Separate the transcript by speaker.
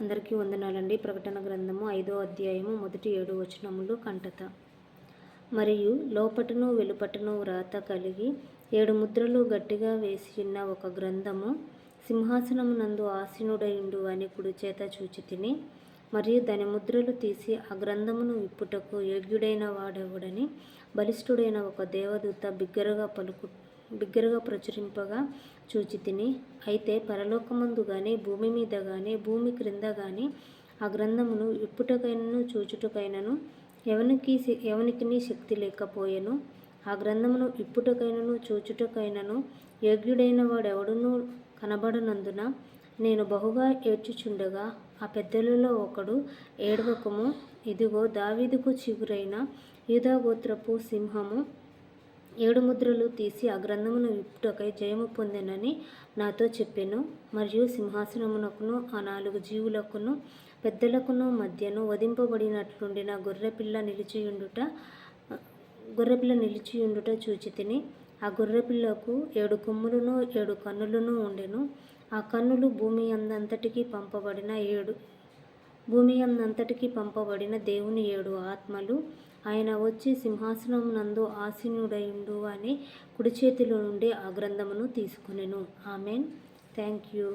Speaker 1: అందరికీ వందనాలండి. ప్రకటన గ్రంథము 5వ అధ్యాయము 1-7 వచనములు కంటత. మరియు లోపటను వెలుపటను వ్రాత కలిగి 7 ముద్రలు గట్టిగా వేసియున్న ఒక గ్రంథము సింహాసనమునందు ఆసీనుడయుండు అని కుడి చేత చూచితిని. మరియు దాని ముద్రలు తీసి ఆ గ్రంథమును విప్పుటకు యోగ్యుడైన వాడెవడని బలిష్ఠుడైన ఒక దేవదూత బిగ్గరగా ప్రచురింపగా చూచితిని. అయితే పరలోకమందు గాని భూమి మీద గాని భూమి క్రింద గాని ఆ గ్రంథమును విప్పుటకైనను చూచుటకైనను ఎవనికిని శక్తి లేకపోయెను. ఆ గ్రంథమును విప్పుటకైనను చూచుటకైనను యోగ్యుడైన వాడెవడునూ కనబడనందున నేను బహుగా ఏడ్చుచుండగా ఆ పెద్దలలో ఒకడు, ఏడవకుము, ఇదిగో దావీదుకు చిగురైన యూదా గోత్రపు సింహము 7 ముద్రలు తీసి ఆ గ్రంథమును విప్పుటకై జయము పొందెనని నాతో చెప్పెను. మరియు సింహాసనమునకును ఆ 4 జీవులకును పెద్దలకును మధ్యను వధింపబడినట్లుండిన గొర్రెపిల్ల నిలిచియుండుట చూచితిని. ఆ గొర్రెపిల్లకు 7 కొమ్ములును 7 కన్నులును ఉండెను. ఆ కన్నులు భూమి అందంతటికి పంపబడిన దేవుని 7 ఆత్మలు. ఆయన వచ్చి సింహాసనమునందు ఆసీనుడయుండు అని కుడి చేతిలో నుండి ఆ గ్రంథమును తీసుకొనెను. ఆమెన్. Thank you.